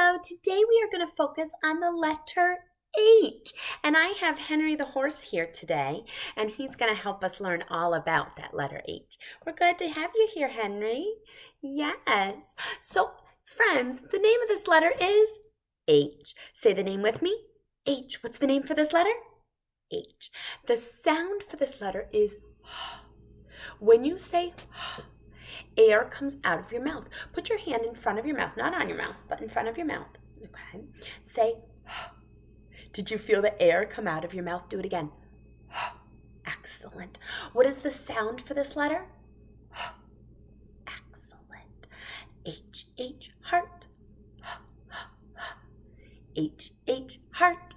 Hello, today we are going to focus on the letter H. And I have Henry the horse here today, and he's going to help us learn all about that letter H. We're glad to have you here, Henry. Yes. So, friends, the name of this letter is H. Say the name with me. H. What's the name for this letter? H. The sound for this letter is H. When you say H, air comes out of your mouth. Put your hand in front of your mouth, not on your mouth, but in front of your mouth. Okay. Say, did you feel the air come out of your mouth? Do it again. Excellent. What is the sound for this letter? Excellent. H, H, heart. H, H, heart.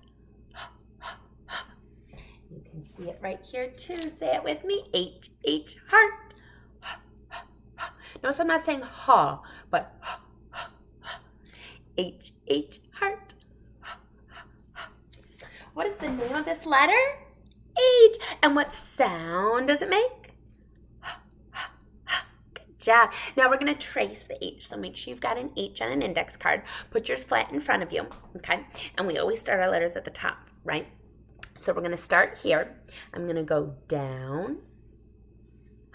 You can see it right here too. Say it with me. H, H, heart. Notice I'm not saying ha, but H, H, heart. What is the name of this letter? H. And what sound does it make? Good job. Now we're going to trace the H. So make sure you've got an H on an index card. Put yours flat in front of you, okay? And we always start our letters at the top, right? So we're going to start here. I'm going to go down,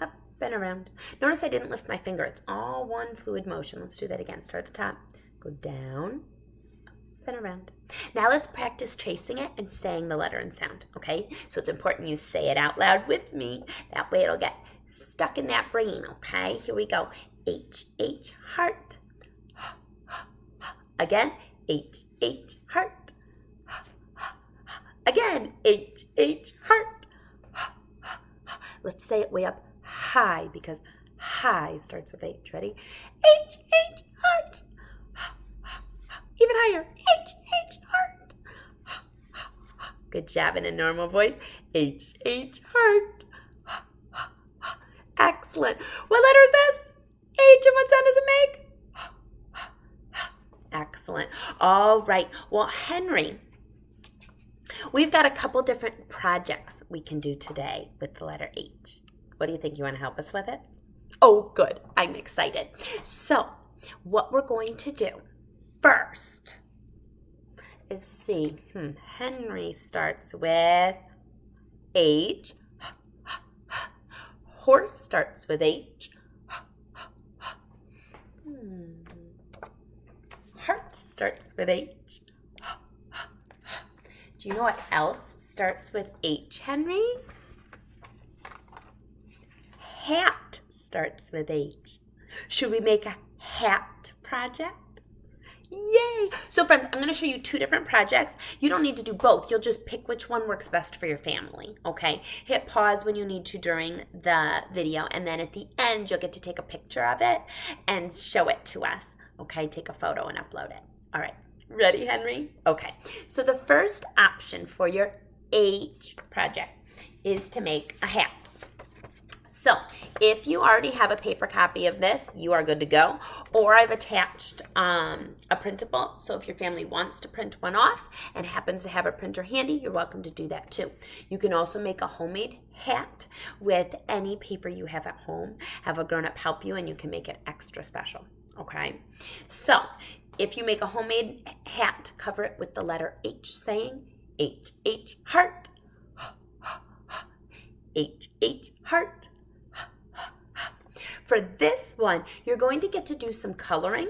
up, and around. Notice I didn't lift my finger. It's all one fluid motion. Let's do that again. Start at the top. Go down, up, and around. Now let's practice tracing it and saying the letter and sound, okay? So it's important you say it out loud with me. That way it'll get stuck in that brain, okay? Here we go. H, H, heart. Again, H, H, heart. Again, H, H, heart. Let's say it way up high because high starts with H. Ready? H, H, heart. Even higher. H, H, heart. Good job in a normal voice. H, H, heart. Excellent. What letter is this? H, and what sound does it make? Excellent. All right. Well, Henry, we've got a couple different projects we can do today with the letter H. What do you think? You want to help us with it? Oh, good. I'm excited. So, what we're going to do first is see. Henry starts with H. Horse starts with H. Heart starts with H. Do you know what else starts with H, Henry? Hat starts with H. Should we make a hat project? Yay! So friends, I'm going to show you two different projects. You don't need to do both. You'll just pick which one works best for your family, okay? Hit pause when you need to during the video, and then at the end, you'll get to take a picture of it and show it to us, okay? Take a photo and upload it. All right. Ready, Henry? Okay. So the first option for your H project is to make a hat. So if you already have a paper copy of this, you are good to go. Or I've attached a printable. So if your family wants to print one off and happens to have a printer handy, you're welcome to do that too. You can also make a homemade hat with any paper you have at home. Have a grown-up help you and you can make it extra special. Okay? So if you make a homemade hat, cover it with the letter H, saying H, H, heart. H, H, heart. For this one, you're going to get to do some coloring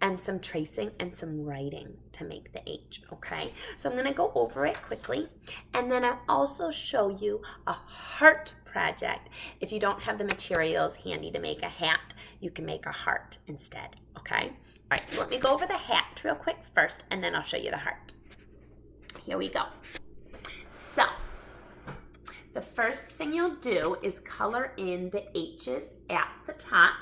and some tracing and some writing to make the H, okay? So I'm going to go over it quickly, and then I'll also show you a heart project. If you don't have the materials handy to make a hat, you can make a heart instead, okay? All right, so let me go over the hat real quick first, and then I'll show you the heart. Here we go. So the first thing you'll do is color in the H's at the top.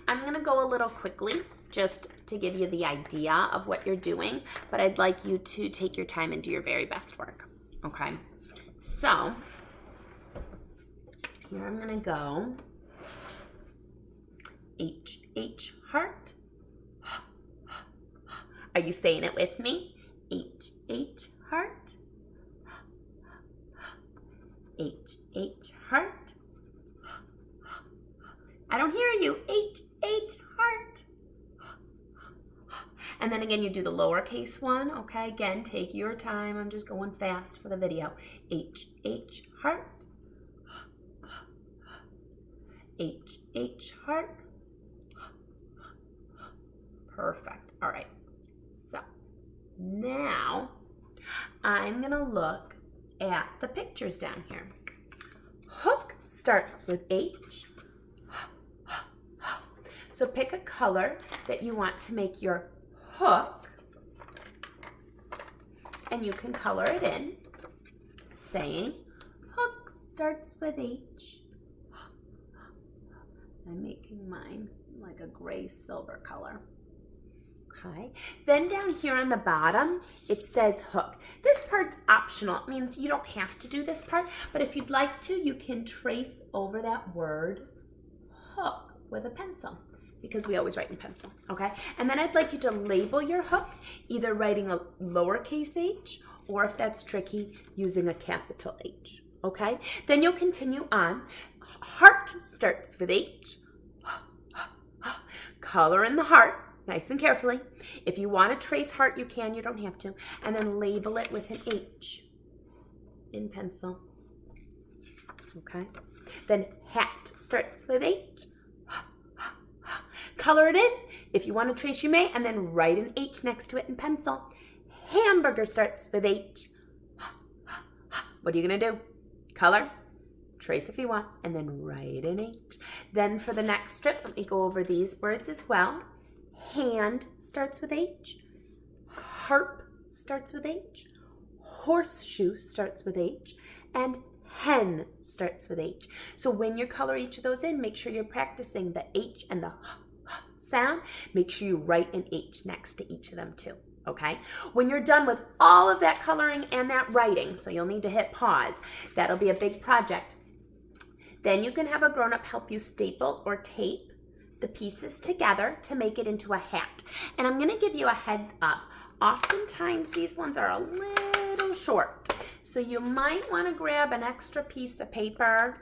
I'm going to go a little quickly just to give you the idea of what you're doing, but I'd like you to take your time and do your very best work, okay? So here I'm going to go H, H, heart. Are you saying it with me? H, H, heart. H, H, heart. I don't hear you. H, H, heart. And then again, you do the lowercase one, okay? Again, take your time. I'm just going fast for the video. H, H, heart. H, H, heart. Perfect. All right. So now I'm going to look at the pictures down here. Hook starts with H. So pick a color that you want to make your hook, and you can color it in, saying hook starts with H. I'm making mine like a gray silver color. Okay. Then down here on the bottom, it says hook. This part's optional. It means you don't have to do this part, but if you'd like to, you can trace over that word hook with a pencil, because we always write in pencil, okay? And then I'd like you to label your hook, either writing a lowercase h, or if that's tricky, using a capital H, okay? Then you'll continue on. Heart starts with H. Color in the heart, nice and carefully. If you want to trace heart, you can, you don't have to. And then label it with an H in pencil, okay? Then hat starts with H. Color it in. If you want to trace, you may, and then write an H next to it in pencil. Hamburger starts with H. What are you going to do? Color, trace if you want, and then write an H. Then for the next strip, let me go over these words as well. Hand starts with H. Harp starts with H. Horseshoe starts with H. And hen starts with H. So when you color each of those in, make sure you're practicing the H and the sound. Make sure you write an H next to each of them too, okay? When you're done with all of that coloring and that writing, so you'll need to hit pause, that'll be a big project. Then you can have a grown-up help you staple or tape the pieces together to make it into a hat. And I'm gonna give you a heads up. Oftentimes these ones are a little short, so you might wanna grab an extra piece of paper,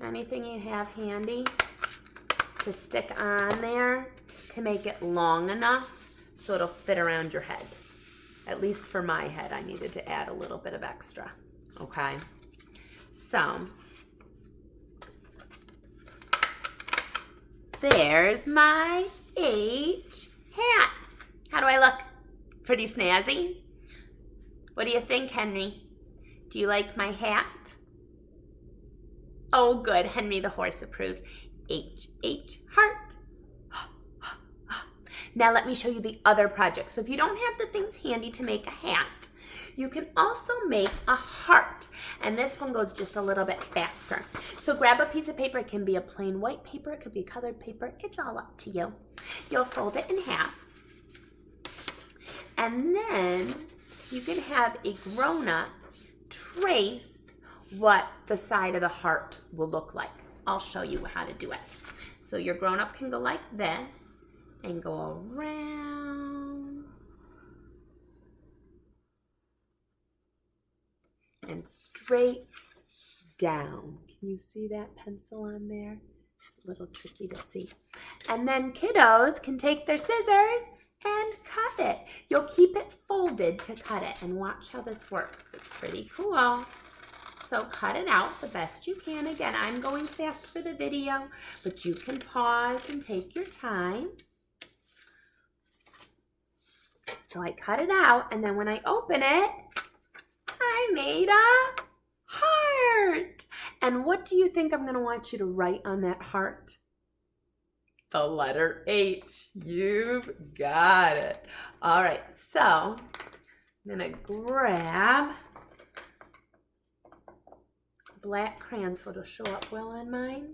anything you have handy, to stick on there to make it long enough so it'll fit around your head. At least for my head, I needed to add a little bit of extra, okay? So, there's my H hat. How do I look? Pretty snazzy? What do you think, Henry? Do you like my hat? Oh, good. Henry the horse approves. H, H, heart. Now let me show you the other project. So if you don't have the things handy to make a hat, you can also make a heart. And this one goes just a little bit faster. So grab a piece of paper. It can be a plain white paper. It could be colored paper. It's all up to you. You'll fold it in half. And then you can have a grown-up trace what the side of the heart will look like. I'll show you how to do it. So your grown-up can go like this and go around and straight down. Can you see that pencil on there? It's a little tricky to see. And then kiddos can take their scissors and cut it. You'll keep it folded to cut it, and watch how this works. It's pretty cool. So cut it out the best you can. Again, I'm going fast for the video, but you can pause and take your time. So I cut it out, and then when I open it, I made a heart. And what do you think I'm going to want you to write on that heart? The letter H. You've got it. All right, so I'm going to grab black crayon so it'll show up well on mine.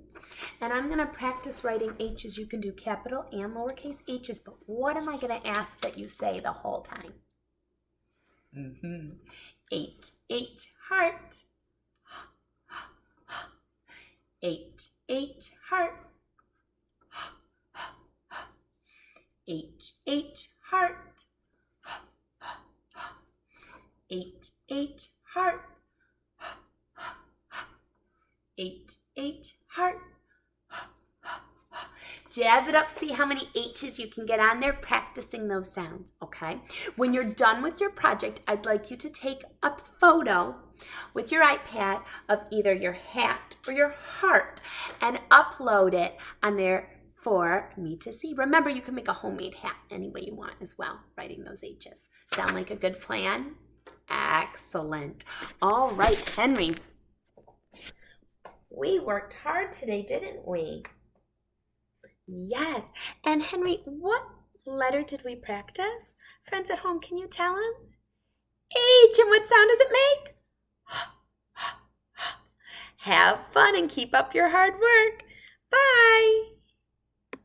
And I'm going to practice writing H's. You can do capital and lowercase h's, but what am I going to ask that you say the whole time? H, H, heart. H, H, heart. H, H, heart. H, H, heart. H, H, heart. jazz it up, see how many H's you can get on there practicing those sounds, okay? When you're done with your project, I'd like you to take a photo with your iPad of either your hat or your heart and upload it on there for me to see. Remember, you can make a homemade hat any way you want as well, writing those H's. Sound like a good plan? Excellent. All right, Henry. We worked hard today, didn't we? Yes. And Henry, what letter did we practice? Friends at home, can you tell them? H. And what sound does it make? Have fun and keep up your hard work. Bye.